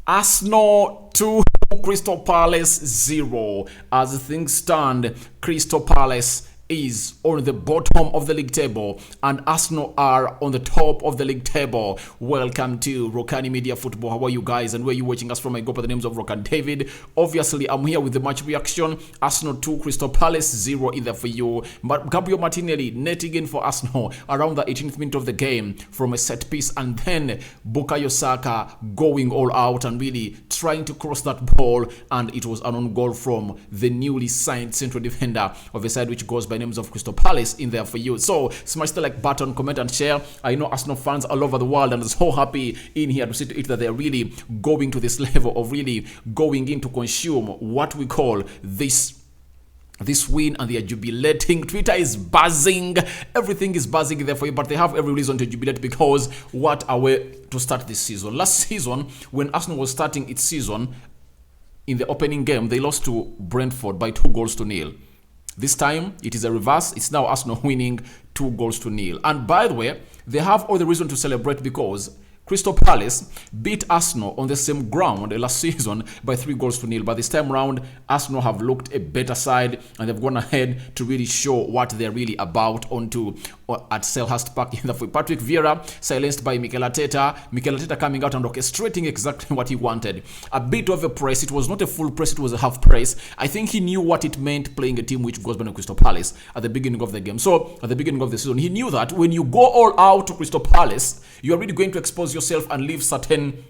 Arsenal 2, Crystal Palace 0. As things stand, Crystal Palace is on the bottom of the league table and Arsenal are on the top of the league table. Welcome to Rokani Media Football. How are you guys and where are you watching us from? I go by the names of Rokani David. Obviously, I'm here with the match reaction. Arsenal 2, Crystal Palace 0 in there for you. But Gabriel Martinelli netting in for Arsenal around the 18th minute of the game from a set piece, and then Bukayo Saka going all out and really trying to cross that ball, and it was an own goal from the newly signed central defender of a side which goes by names of Crystal Palace in there for you. So smash the like button, comment and share. I know Arsenal fans all over the world and are so happy in here to see to it that they're really going to this level of really going in to consume what we call this win, and they are jubilating. Twitter is buzzing, everything is buzzing there for you, but they have every reason to jubilate because what a way to start this season. Last season, when Arsenal was starting its season, in the opening game, they lost to Brentford by 2-0. This time, it is a reverse. It's now Arsenal winning 2-0. And by the way, they have all the reason to celebrate because Crystal Palace beat Arsenal on the same ground last season by 3-0. But this time round, Arsenal have looked a better side and they've gone ahead to really show what they're really about onto at Selhurst Park. Patrick Vieira silenced by Mikel Arteta. Mikel Arteta coming out and orchestrating exactly what he wanted. A bit of a press. It was not a full press, it was a half press. I think he knew what it meant playing a team which goes by Crystal Palace at the beginning of the game. So at the beginning of the season, he knew that when you go all out to Crystal Palace, you're really going to expose yourself and leave certain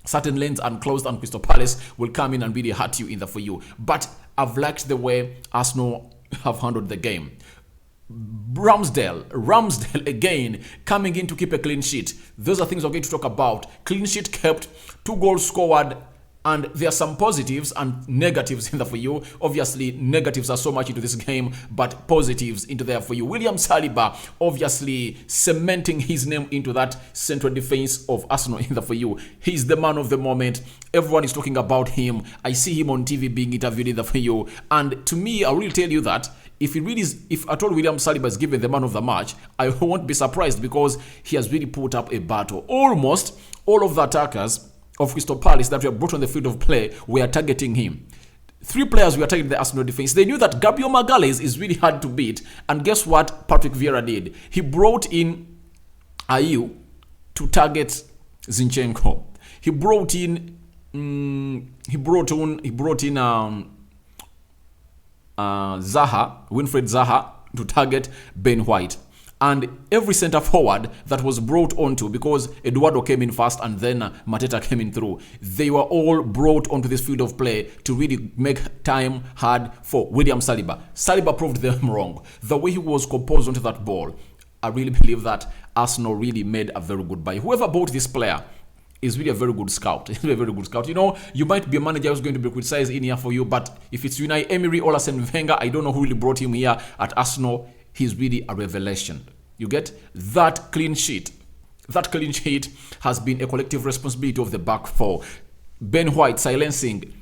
lanes unclosed, and Crystal Palace will come in and really hurt you in there for you. But I've liked the way Arsenal have handled the game. Ramsdale again coming in to keep a clean sheet. Those are things we're going to talk about. Clean sheet kept, 2 goals scored, and there are some positives and negatives in there for you. Obviously, negatives are so much into this game, but positives into there for you. William Saliba obviously cementing his name into that central defense of Arsenal in there for you. He's the man of the moment. Everyone is talking about him. I see him on TV being interviewed in there for you. And to me, I will tell you that if at all William Saliba is given the man of the match, I won't be surprised because he has really put up a battle. Almost all of the attackers of Crystal Palace that were brought on the field of play were targeting him. 3 players were targeting the Arsenal defense. They knew that Gabriel Magalhaes is really hard to beat. And guess what Patrick Vieira did? He brought in Ayew to target Zinchenko. He brought in Winfred Zaha to target Ben White. And every centre forward that was brought onto, because Eduardo came in first and then Mateta came in through, they were all brought onto this field of play to really make time hard for William Saliba. Saliba proved them wrong. The way he was composed onto that ball, I really believe that Arsenal really made a very good buy. Whoever bought this player is really a very good scout. He's really a very good scout. You know, you might be a manager who's going to be criticized in here for you, but if it's Unai Emery or Arsene Wenger, I don't know who really brought him here at Arsenal. He's really a revelation. You get that clean sheet. That clean sheet has been a collective responsibility of the back four. Ben White silencing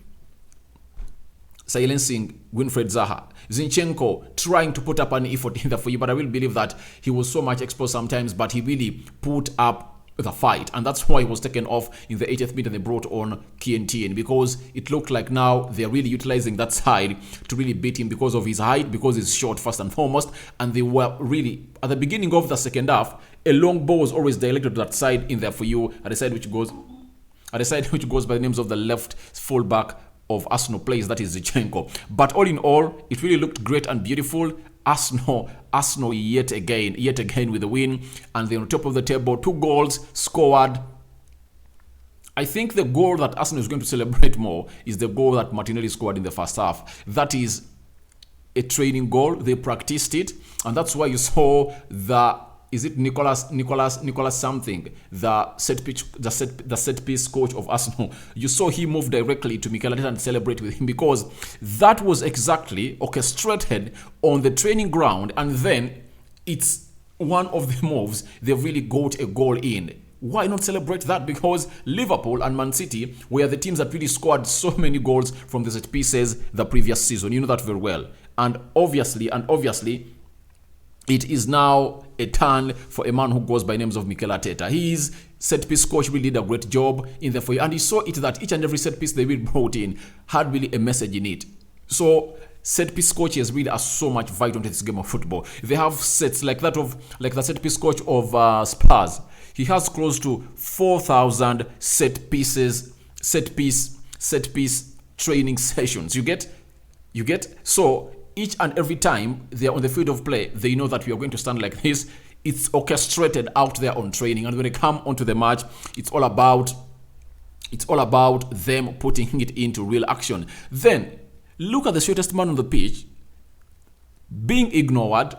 Winfred Zaha. Zinchenko trying to put up an effort in there for you, but I will believe that he was so much exposed sometimes, but he really put up the fight, and that's why he was taken off in the 80th minute and they brought on Kieran, because it looked like now they're really utilizing that side to really beat him because of his height, because he's short first and foremost, and they were really, at the beginning of the second half, a long ball was always directed to that side in there for you, at the side which goes by the names of the left fullback of Arsenal plays, that is Zinchenko. But all in all, it really looked great and beautiful. Arsenal yet again with the win, and they're on top of the table. 2 goals scored. I think the goal that Arsenal is going to celebrate more is the goal that Martinelli scored in the first half. That is a training goal. They practiced it, and that's why you saw Nicolas something, the set piece coach of Arsenal. You saw he move directly to Mikel Arteta and celebrate with him because that was exactly orchestrated on the training ground, and then it's one of the moves they've really got a goal in. Why not celebrate that? Because Liverpool and Man City were the teams that really scored so many goals from the set pieces the previous season. You know that very well. And obviously, it is now a turn for a man who goes by names of Mikel Arteta. He is set piece coach really did a great job in there for you. And you saw it that each and every set piece they really brought in had really a message in it. So set piece coaches really are so much vital to this game of football. They have sets like the set piece coach of Spurs. He has close to 4,000 set piece training sessions. You get? So each and every time they are on the field of play, they know that we are going to stand like this. It's orchestrated out there on training, and when they come onto the match, it's all about them putting it into real action. Then look at the shortest man on the pitch being ignored,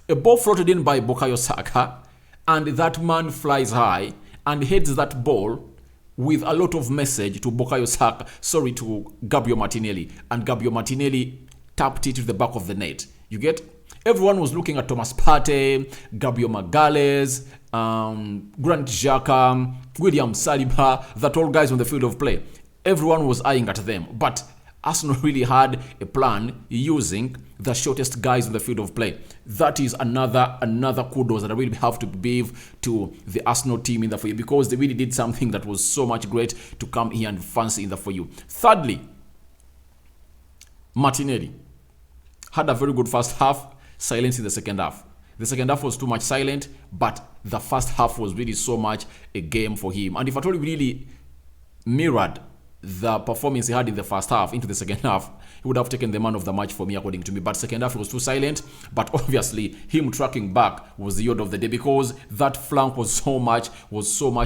a ball floated in by Bukayo Saka, and that man flies high and heads that ball with a lot of message to to Gabriel Martinelli, and Gabriel Martinelli tapped it to the back of the net. You get? Everyone was looking at Thomas Partey, Gabriel Magalhaes, Granit Xhaka, William Saliba, that all guys on the field of play. Everyone was eyeing at them, but Arsenal really had a plan using the shortest guys on the field of play. That is another kudos that I really have to give to the Arsenal team in the for you, because they really did something that was so much great to come here and fancy in the for you. Thirdly, Martinelli had a very good first half, silence in the second half. The second half was too much silent, but the first half was really so much a game for him. And if at all he really mirrored the performance he had in the first half into the second half, he would have taken the man of the match for me, according to me. But second half was too silent. But obviously, him tracking back was the order of the day, because that flank was so much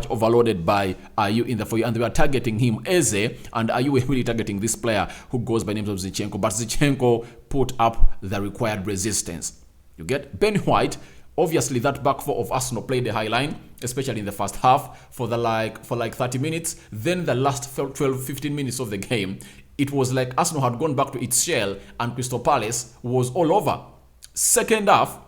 overloaded by Ayew in the for you, and they were targeting him Eze, and Ayew were really targeting this player who goes by names of Zinchenko. But Zinchenko put up the required resistance. You get? Ben White. Obviously, that back four of Arsenal played the high line, especially in the first half, for 30 minutes. Then the last 12-15 minutes of the game, it was like Arsenal had gone back to its shell and Crystal Palace was all over. Second half,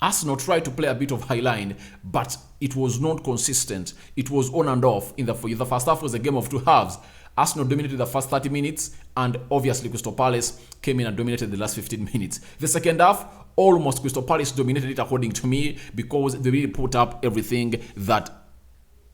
Arsenal tried to play a bit of high line, but it was not consistent. It was on and off. The first half was a game of two halves. Arsenal dominated the first 30 minutes, and obviously Crystal Palace came in and dominated the last 15 minutes. The second half, almost Crystal Palace dominated it, according to me, because they really put up everything that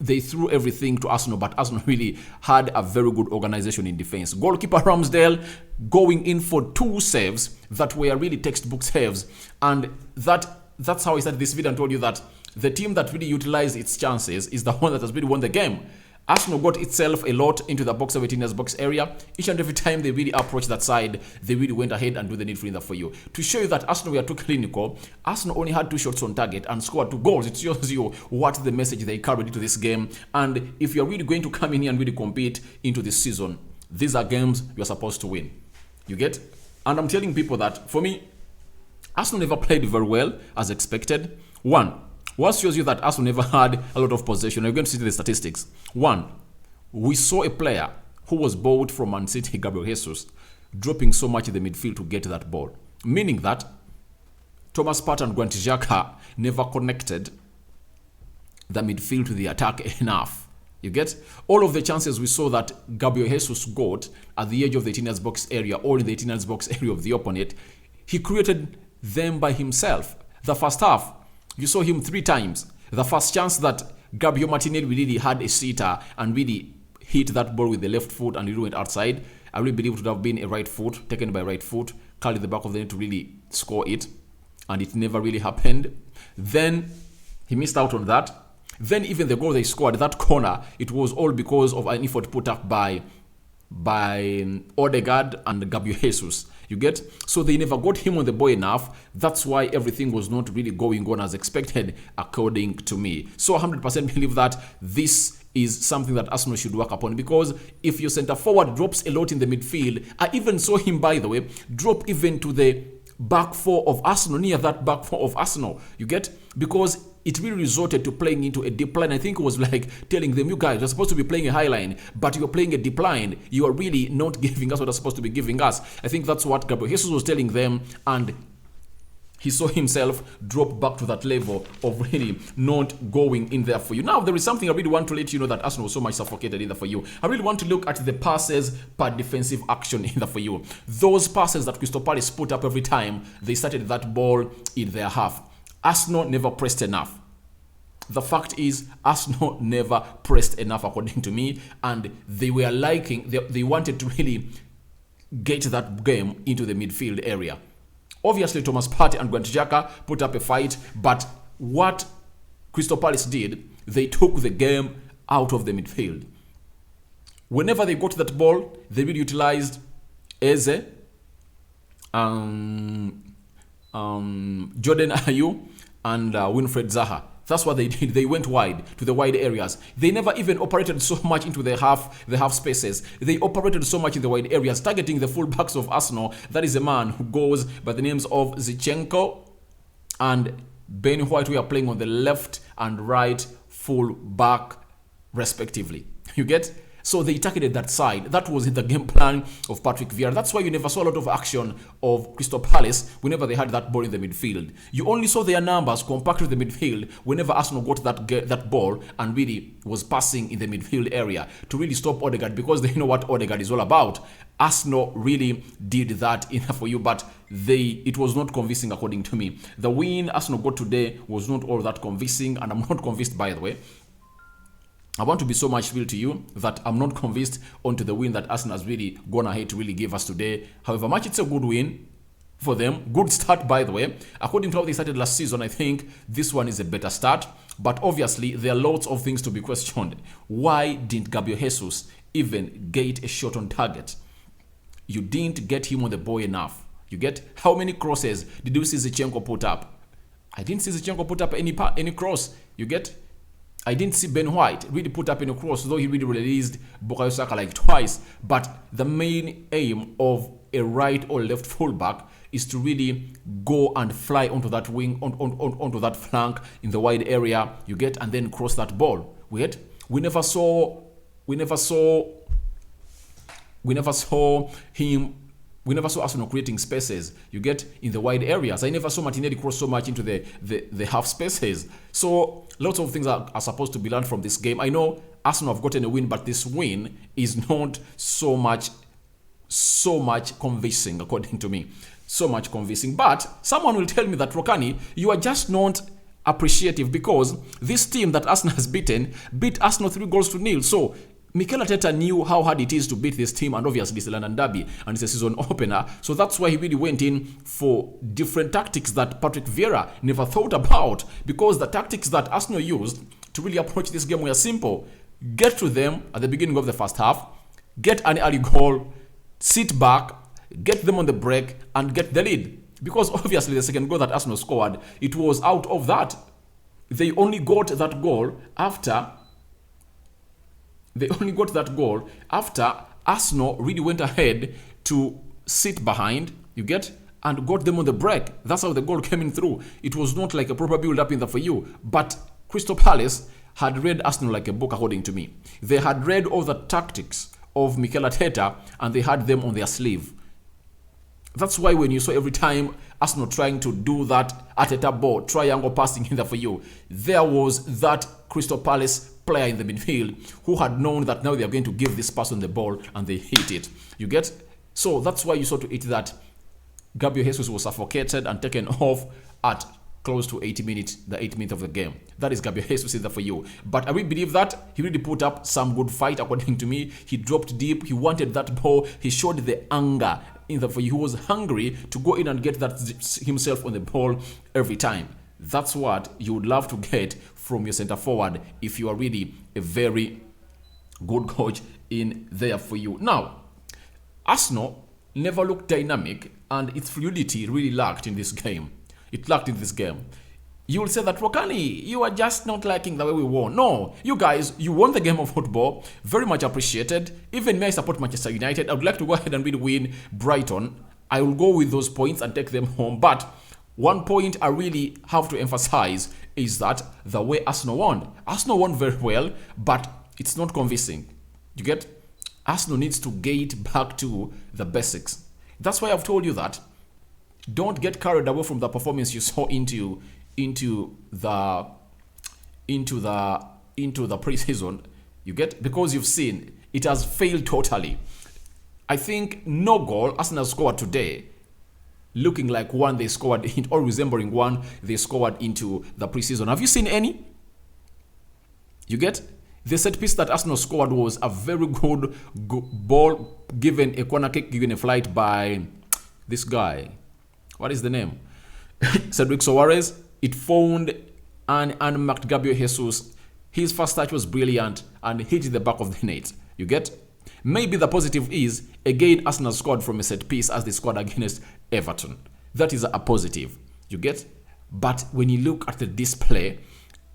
they threw everything to Arsenal, but Arsenal really had a very good organization in defense. Goalkeeper Ramsdale going in for 2 saves that were really textbook saves, and that's how I started this video and told you that the team that really utilized its chances is the one that has really won the game. Arsenal got itself a lot into the box 17ers box area. Each and every time they really approached that side, they really went ahead and do the need for for you. To show you that Arsenal were too clinical, Arsenal only had 2 shots on target and scored 2 goals. It shows you what the message they carried into this game. And if you're really going to come in here and really compete into this season, these are games you're supposed to win. You get? And I'm telling people that, for me, Arsenal never played very well as expected. What shows you that Arsenal never had a lot of possession? You're going to see the statistics. 1, we saw a player who was bought from Man City, Gabriel Jesus, dropping so much in the midfield to get that ball. Meaning that Thomas Partey and Granit Xhaka never connected the midfield to the attack enough. You get? All of the chances we saw that Gabriel Jesus got at the edge of the 18ers box area or in the 18ers box area of the opponent, he created them by himself. The first half, you saw him 3 times. The first chance that Gabriel Martinelli really had a sitter and really hit that ball with the left foot and it went outside. I really believe it would have been a right foot, taken by right foot, carried the back of the net to really score it. And it never really happened. Then he missed out on that. Then even the goal they scored, that corner, it was all because of an effort put up by Odegaard and Gabriel Jesus. You get? So they never got him on the ball enough. That's why everything was not really going on as expected, according to me. So 100% believe that this is something that Arsenal should work upon, because if your centre forward drops a lot in the midfield, I even saw him, by the way, drop even to the back 4 of Arsenal, near that back 4 of Arsenal. You get? Because it really resorted to playing into a deep line. I think it was like telling them, you guys are supposed to be playing a high line, but you're playing a deep line. You are really not giving us what you're supposed to be giving us. I think that's what Gabriel Jesus was telling them, and he saw himself drop back to that level of really not going in there for you. Now, there is something I really want to let you know that Arsenal was so much suffocated in there for you. I really want to look at the passes per defensive action in there for you. Those passes that Crystal Palace put up every time they started that ball in their half. Arsenal never pressed enough. the fact is Arsenal never pressed enough according to me, and they were they wanted to really get that game into the midfield area. Obviously, Thomas Partey and Granit Xhaka put up a fight, but what Crystal Palace did, they took the game out of the midfield. Whenever they got that ball, they really utilized Eze, Jordan Ayew, and Wilfried Zaha. That's what they did. They went wide to the wide areas. They never even operated so much into the half spaces. They operated so much in the wide areas, targeting the fullbacks of Arsenal. That is a man who goes by the names of Zinchenko and Ben White, who are playing on the left and right full back respectively. You get? So they targeted that side. That was in the game plan of Patrick Vieira. That's why you never saw a lot of action of Crystal Palace whenever they had that ball in the midfield. You only saw their numbers compact with the midfield whenever Arsenal got that ball and really was passing in the midfield area to really stop Odegaard, because they know what Odegaard is all about. Arsenal really did that enough for you, but it was not convincing according to me. The win Arsenal got today was not all that convincing, and I'm not convinced, by the way. I want to be so much real to you that I'm not convinced onto the win that Arsenal has really gone ahead to really give us today. However much it's a good win for them. Good start, by the way. According to how they started last season, I think this one is a better start. But obviously, there are lots of things to be questioned. Why didn't Gabriel Jesus even get a shot on target? You didn't get him on the ball enough. You get? How many crosses did you see Zinchenko put up? I didn't see Zinchenko put up any cross. You get? I didn't see Ben White really put up any cross, though he really released Bukayo Saka like twice. But the main aim of a right or left fullback is to really go and fly onto that wing, onto that flank in the wide area, you get, and then cross that ball. We never saw Arsenal creating spaces, you get, in the wide areas. I never saw Martinelli cross so much into the half spaces. So lots of things are supposed to be learned from this game. I know Arsenal have gotten a win, but this win is not so much convincing, according to me. So much convincing. But someone will tell me that, Rokani, you are just not appreciative, because this team that Arsenal has beat Arsenal 3-0. So Mikel Arteta knew how hard it is to beat this team, and obviously it's a London derby and it's a season opener. So that's why he really went in for different tactics that Patrick Vieira never thought about, because the tactics that Arsenal used to really approach this game were simple. Get to them at the beginning of the first half, get an early goal, sit back, get them on the break, and get the lead. Because obviously the second goal that Arsenal scored, it was out of that. They only got that goal after Arsenal really went ahead to sit behind, you get, and got them on the break. That's how the goal came in through. It was not like a proper build-up in there for you. But Crystal Palace had read Arsenal like a book, according to me. They had read all the tactics of Mikel Arteta, and they had them on their sleeve. That's why when you saw every time Arsenal trying to do that Arteta ball, triangle passing in there for you, there was that Crystal Palace player in the midfield who had known that now they are going to give this person the ball, and they hit it. You get? So that's why you saw to it that Gabriel Jesus was suffocated and taken off at close to 80 minutes, the 8th minute of the game. That is Gabriel Jesus in there for you. But I really believe that he really put up some good fight, according to me. He dropped deep. He wanted that ball. He showed the anger in there for you. He was hungry to go in and get that himself on the ball every time. That's what you would love to get from your center forward if you are really a very good coach in there for you. Now, Arsenal never looked dynamic, and its fluidity really lacked in this game. It lacked in this game. You will say that, Rokani, you are just not liking the way we won. No, you guys, you won the game of football. Very much appreciated. Even me, I support Manchester United. I would like to go ahead and really win Brighton. I will go with those points and take them home. But one point I really have to emphasize is that the way Arsenal won very well, but it's not convincing. You get? Arsenal needs to get back to the basics. That's why I've told you that. Don't get carried away from the performance you saw into the preseason. You get? Because you've seen it has failed totally. I think no goal Arsenal scored today looking like one they scored or resembling one they scored into the preseason. Have you seen any? You get? The set piece that Arsenal scored was a very good ball given, a corner kick given a flight by this guy. What is the name? Cedric Soares. It found an unmarked Gabriel Jesus. His first touch was brilliant and hit the back of the net. You get? Maybe the positive is, again, Arsenal scored from a set piece as they scored against Everton. That is a positive. You get? But when you look at the display,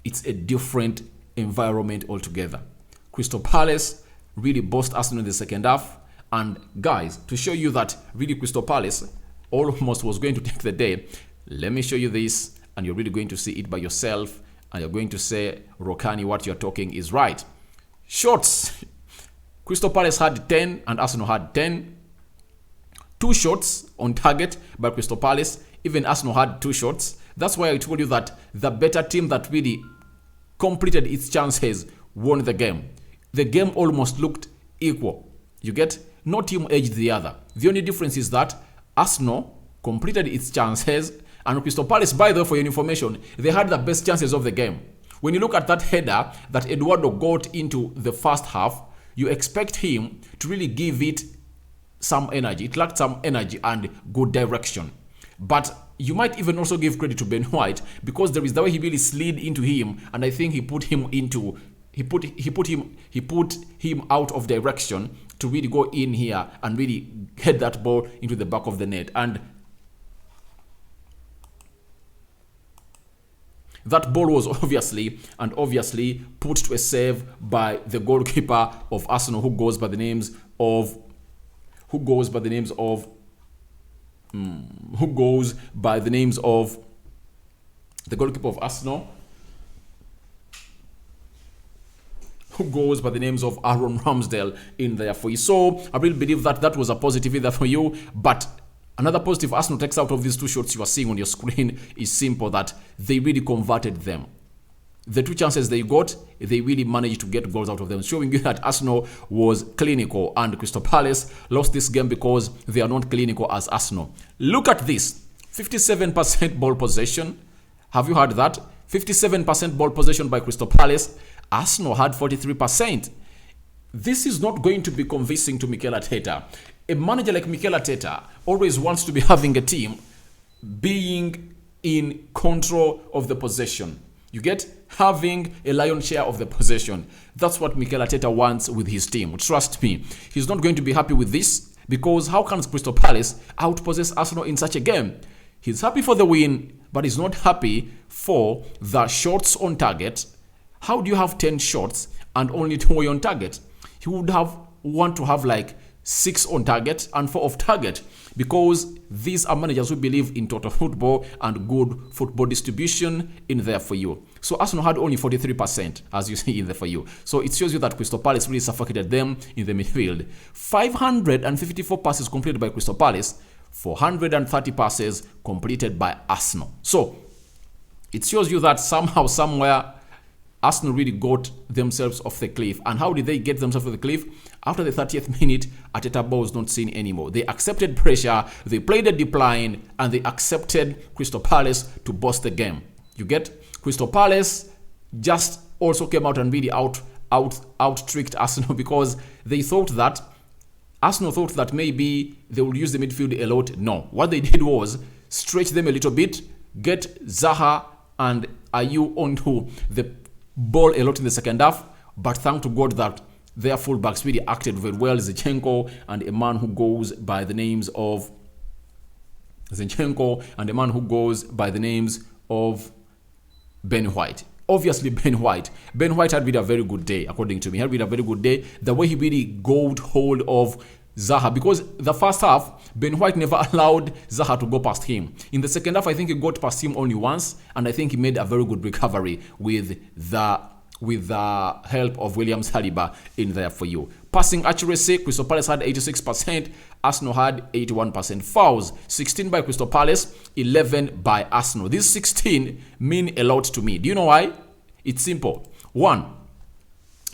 it's a different environment altogether. Crystal Palace really bossed Arsenal in the second half. And guys, to show you that really Crystal Palace almost was going to take the day, let me show you this, and you're really going to see it by yourself, and you're going to say, Rokani, what you're talking is right. Shots. Crystal Palace had 10 and Arsenal had 10. 2 shots on target by Crystal Palace. Even Arsenal had 2 shots. That's why I told you that the better team that really completed its chances won the game. The game almost looked equal. You get? No team edged the other. The only difference is that Arsenal completed its chances, and Crystal Palace, by the way, for your information, they had the best chances of the game. When you look at that header that Eduardo got into the first half, you expect him to really give it some energy. It lacked some energy and good direction. But you might even also give credit to Ben White, because there is the way he really slid into him, and I think he put him out of direction to really go in here and really head that ball into the back of the net. And that ball was obviously put to a save by the goalkeeper of Arsenal, who goes by the names of the goalkeeper of Arsenal, who goes by the names of Aaron Ramsdale in there for you. So I really believe that that was a positive either for you. But another positive Arsenal takes out of these 2 shots you are seeing on your screen is simple, that they really converted them. The 2 chances they got, they really managed to get goals out of them, showing you that Arsenal was clinical, and Crystal Palace lost this game because they are not clinical as Arsenal. Look at this. 57% ball possession. Have you heard that? 57% ball possession by Crystal Palace. Arsenal had 43%. This is not going to be convincing to Mikel Arteta. A manager like Mikel Arteta always wants to be having a team being in control of the possession. You get? Having a lion's share of the possession. That's what Mikel Arteta wants with his team. Trust me. He's not going to be happy with this, because how can Crystal Palace outpossess Arsenal in such a game? He's happy for the win, but he's not happy for the shots on target. How do you have 10 shots and only 2 on target? He would want to have like 6 on target and 4 off target, because these are managers who believe in total football and good football distribution in there for you. So Arsenal had only 43%, as you see in there for you. So it shows you that Crystal Palace really suffocated them in the midfield. 554 passes completed by Crystal Palace, 430 passes completed by Arsenal. So it shows you that somehow, somewhere, Arsenal really got themselves off the cliff. And how did they get themselves off the cliff? After the 30th minute, Arteta ball was not seen anymore. They accepted pressure, they played a deep line, and they accepted Crystal Palace to boss the game. You get? Crystal Palace just also came out and really out-tricked Arsenal, because Arsenal thought that maybe they would use the midfield a lot. No. What they did was stretch them a little bit, get Zaha and Ayew onto the ball a lot in the second half, but thank to God that their fullbacks really acted very well. Zinchenko and a man who goes by the names of Ben White. Obviously, Ben White had really a very good day, according to me. He had really a very good day. The way he really got hold of Zaha, because the first half, Ben White never allowed Zaha to go past him. In the second half, I think he got past him only once, and I think he made a very good recovery with the help of William Saliba in there for you. Passing accuracy, Crystal Palace had 86%, Arsenal had 81%. Fouls, 16 by Crystal Palace, 11 by Arsenal. These 16 mean a lot to me. Do you know why? It's simple. 1,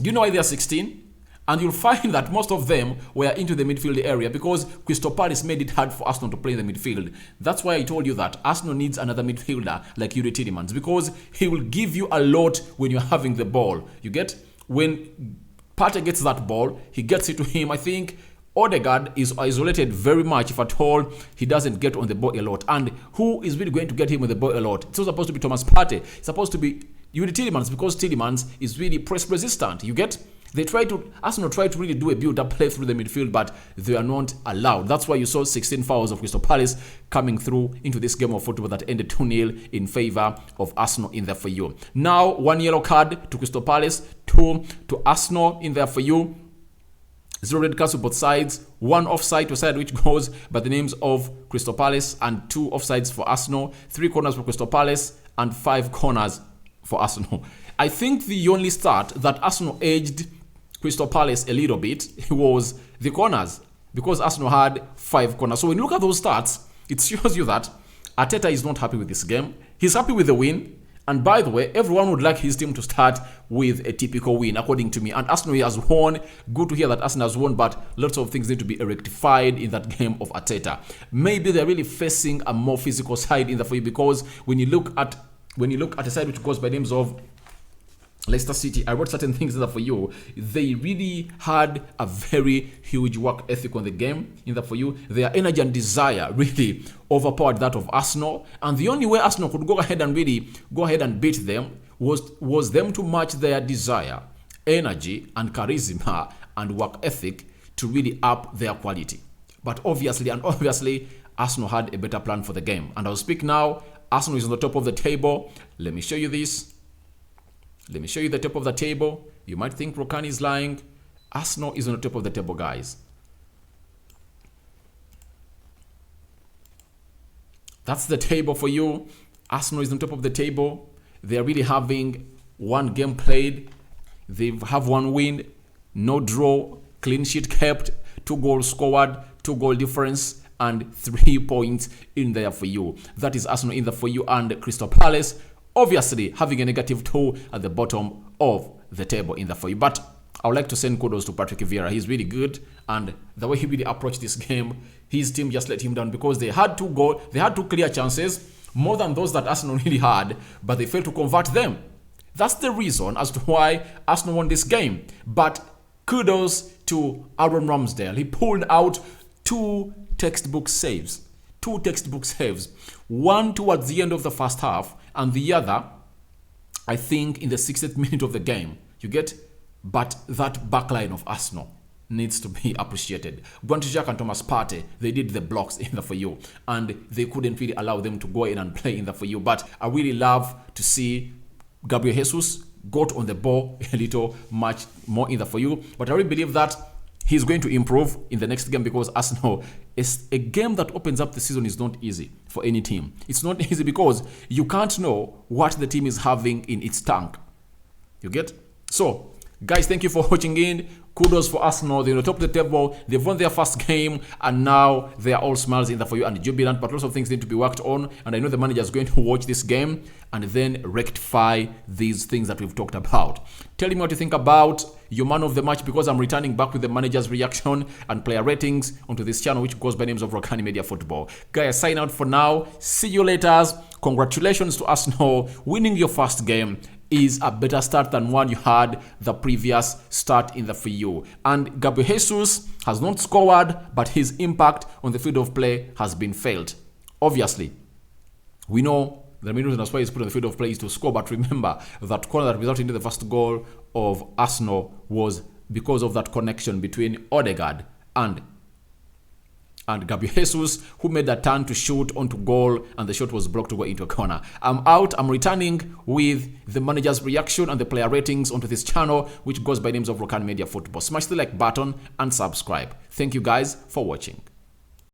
do you know why they are 16? And you'll find that most of them were into the midfield area because Crystal Palace made it hard for Arsenal to play in the midfield. That's why I told you that Arsenal needs another midfielder like Yuri Tielemans, because he will give you a lot when you're having the ball. You get? When Partey gets that ball, he gets it to him. I think Odegaard is isolated very much, if at all. He doesn't get on the ball a lot. And who is really going to get him on the ball a lot? It's not supposed to be Thomas Partey. It's supposed to be Yuri Tielemans, because Tielemans is really press resistant. You get? Arsenal tried to really do a build-up play through the midfield, but they are not allowed. That's why you saw 16 fouls of Crystal Palace coming through into this game of football that ended 2-0 in favor of Arsenal in there for you. Now, 1 yellow card to Crystal Palace, 2 to Arsenal in there for you. 0 red cards to both sides, 1 offside to a side which goes by the names of Crystal Palace, and 2 offsides for Arsenal, 3 corners for Crystal Palace, and 5 corners for Arsenal. I think the only start that Arsenal edged Crystal Palace a little bit was the corners, because Arsenal had 5 corners. So when you look at those stats, it shows you that Arteta is not happy with this game. He's happy with the win. And by the way, everyone would like his team to start with a typical win, according to me. And Arsenal has won. Good to hear that Arsenal has won, but lots of things need to be rectified in that game of Arteta. Maybe they're really facing a more physical side in the field, because when you look at a side which goes by names of Leicester City, I wrote certain things there for you. They really had a very huge work ethic on the game in that for you. Their energy and desire really overpowered that of Arsenal. And the only way Arsenal could go ahead and beat them was them to match their desire, energy, and charisma and work ethic to really up their quality. But obviously, Arsenal had a better plan for the game. And I'll speak now. Arsenal is on the top of the table. Let me show you this. Let me show you the top of the table. You might think Rokani is lying. Arsenal is on the top of the table, guys. That's the table for you. Arsenal is on top of the table. They are really having 1 game played. They have 1 win, no draw, clean sheet kept, 2 goals scored, 2 goal difference, and 3 points in there for you. That is Arsenal in there for you, and Crystal Palace obviously having a -2 at the bottom of the table in there for you. But I would like to send kudos to Patrick Vieira. He's really good, and the way he really approached this game, his team just let him down, because they had 2 clear chances, more than those that Arsenal really had, but they failed to convert them. That's the reason as to why Arsenal won this game. But kudos to Aaron Ramsdale. He pulled out 2 textbook saves. 2 textbook saves. One towards the end of the first half, and the other, I think, in the 60th minute of the game. You get? But that backline of Arsenal needs to be appreciated. Guantijak and Thomas Partey, they did the blocks in the for you, and they couldn't really allow them to go in and play in the for you. But I really love to see Gabriel Jesus got on the ball a little much more in the for you. But I really believe that he's going to improve in the next game, because Arsenal is a game that opens up the season is not easy for any team. It's not easy because you can't know what the team is having in its tank. You get? So, guys, thank you for watching in. Kudos for Arsenal. They're on the top of the table. They've won their first game, and now they are all smiles in there for you and jubilant. But lots of things need to be worked on, and I know the manager is going to watch this game and then rectify these things that we've talked about. Tell me what you think about your man of the match, because I'm returning back with the manager's reaction and player ratings onto this channel, which goes by names of Rokani Media Football. Guys, sign out for now. See you later. Congratulations to Arsenal. Winning your first game is a better start than one you had the previous start in the for you. And Gabriel Jesus has not scored, but his impact on the field of play has been felt. Obviously, we know the main reason that's why he's put on the field of play is to score, but remember that corner that resulted in the first goal of Arsenal was because of that connection between Odegaard and Gabriel Jesus, who made that turn to shoot onto goal, and the shot was blocked to go into a corner. I'm out. I'm returning with the manager's reaction and the player ratings onto this channel, which goes by names of Rokani Media Football. Smash the like button and subscribe. Thank you guys for watching.